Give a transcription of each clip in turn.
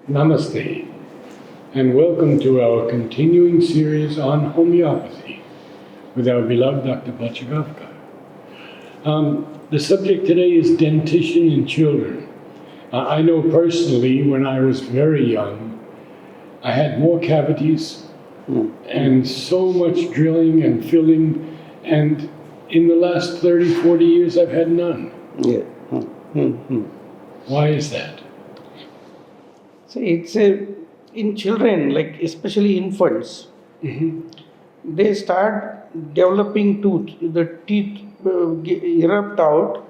Namaste, and welcome to our continuing series on homeopathy with our beloved Dr. Pachegaonkar. The subject today is dentition in children. I know personally when I was very young, I had more cavities and so much drilling and filling, and in the last 30, 40 years, I've had none. Yeah. Why is that? So in children, like especially infants, they start developing tooth. The teeth erupt out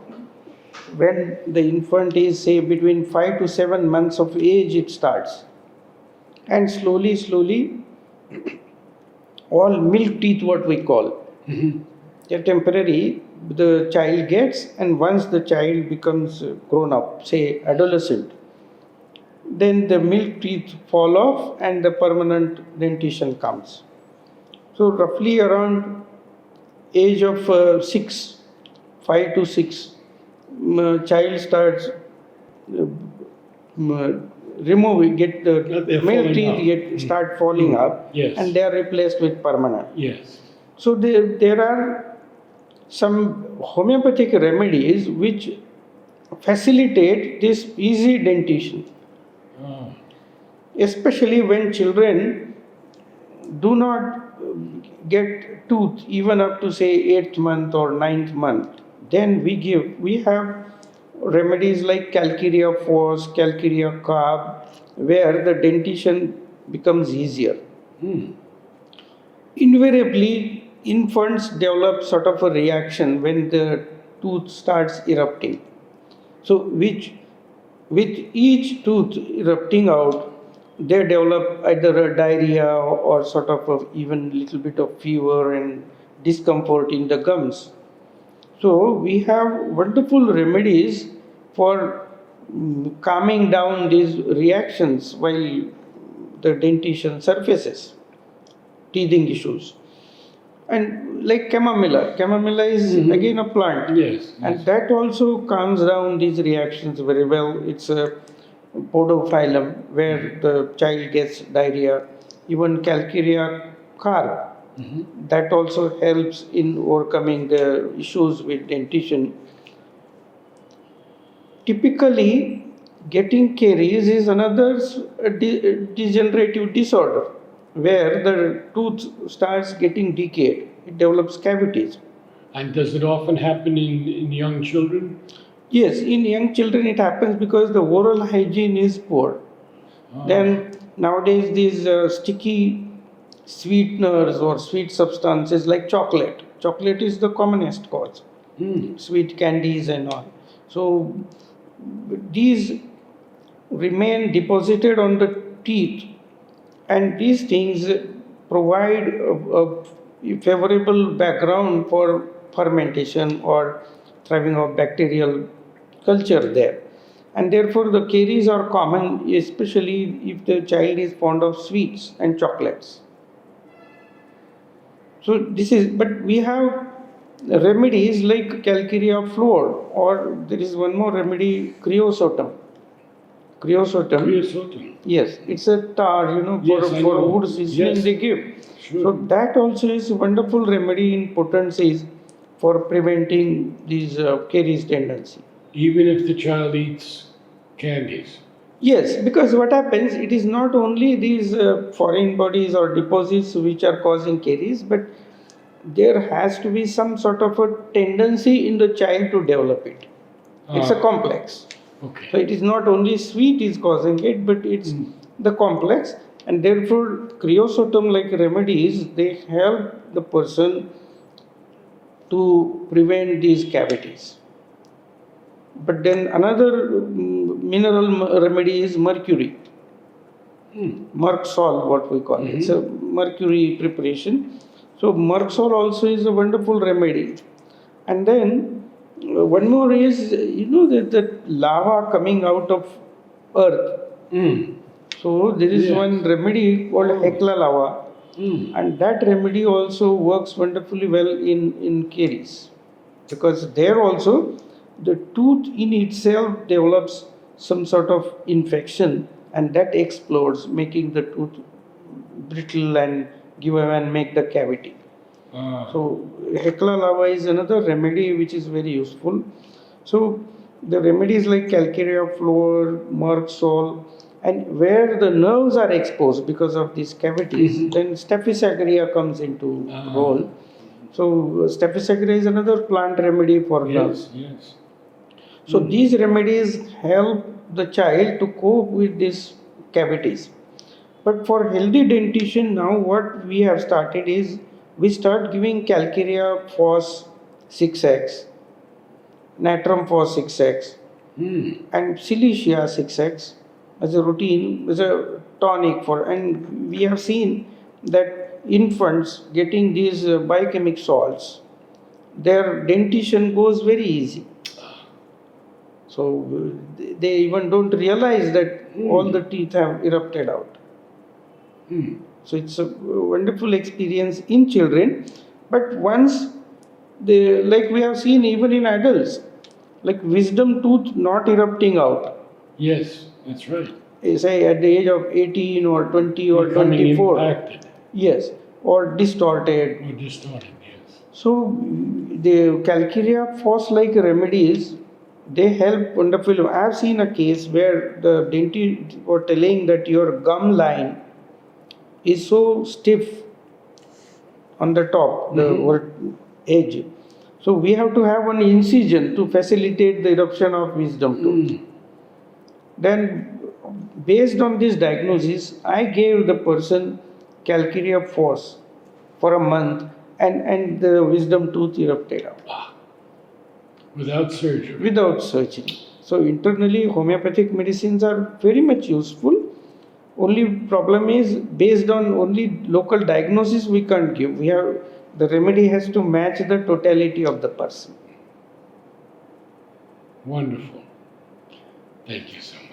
when the infant is, say, between 5 to 7 months of age. It starts, and slowly, all milk teeth, what we call, they're temporary. The child gets, and once the child becomes grown up, say adolescent, then the milk teeth fall off and the permanent dentition comes. So roughly around age of 6, 5 to 6, child starts removing, get the milk teeth start falling up, Yes. and they are replaced with permanent. Yes. So there are some homeopathic remedies which facilitate this easy dentition. Oh. Especially when children do not get tooth even up to say 8th month or 9th month, then we have remedies like calcarea phos, calcarea carb, where the dentition becomes easier. Invariably, infants develop sort of a reaction when the tooth starts erupting. So with each tooth erupting out, they develop either a diarrhea or sort of even little bit of fever and discomfort in the gums. So we have wonderful remedies for calming down these reactions while the dentition surfaces, teething issues. And like chamomilla is again a plant. Yes. And that also calms down these reactions very well. It's a podophyllum where the child gets diarrhea. Even calcarea carb, that also helps in overcoming the issues with dentition. Typically, getting caries is another degenerative disorder where the tooth starts getting decayed. It develops cavities. And does it often happen in young children? Yes, in young children it happens because the oral hygiene is poor. Then nowadays these sticky sweeteners or sweet substances like chocolate. Chocolate is the commonest cause. Sweet candies and all. So these remain deposited on the teeth, and these things provide a favorable background for fermentation or thriving of bacterial culture there. And therefore the caries are common, especially if the child is fond of sweets and chocolates. So but we have remedies like calcarea fluor, or there is one more remedy, creosotum. Creosotum. Yes, it's a tar, for wood seasoning they give. Sure. So that also is a wonderful remedy in potencies for preventing these caries tendency. Even if the child eats candies. Yes, because what happens, it is not only these foreign bodies or deposits which are causing caries, but there has to be some sort of a tendency in the child to develop it. It's a complex. Okay. So it is not only sweet is causing it, but it's the complex, and therefore creosotum-like remedies, they help the person to prevent these cavities. But then another mineral remedy is mercury. Mercsol, what we call it. It's a mercury preparation. So Mercsol also is a wonderful remedy. And then one more is, that lava coming out of earth. So there is one remedy called Hekla lava, and that remedy also works wonderfully well in caries, because there also the tooth in itself develops some sort of infection, and that explodes, making the tooth brittle and give away and make the cavity. So Hekla lava is another remedy which is very useful. So the remedies like calcarea flour, murk salt, and where the nerves are exposed because of these cavities, then Staphysagraria comes into role. So Staphysagraria is another plant remedy for nerves. Yes. So these remedies help the child to cope with these cavities. But for healthy dentition, now what we have started is we start giving calcarea phos 6x, natrum phos 6x, and silicia 6x as a routine, as a tonic for. And we have seen that infants getting these biochemic salts, their dentition goes very easy. So they even don't realize that all the teeth have erupted out. So it's a wonderful experience in children. But once they, like we have seen even in adults, like wisdom tooth not erupting out, Yes, that's right. say at the age of 18 or 20 or Becoming 24. impacted Yes, or distorted. or distorted, yes. So the calcarea phos like remedies, they help wonderfully. I have seen a case where the dentist were telling that your gum line is so stiff on the top, the edge. So we have to have an incision to facilitate the eruption of wisdom tooth. Then, based on this diagnosis, I gave the person calcarea phos for a month, and the wisdom tooth erupted out Without surgery. without surgery. So internally, homeopathic medicines are very much useful. Only problem is based on only local diagnosis we can't give. We have the remedy has to match the totality of the person. Wonderful. Thank you so much.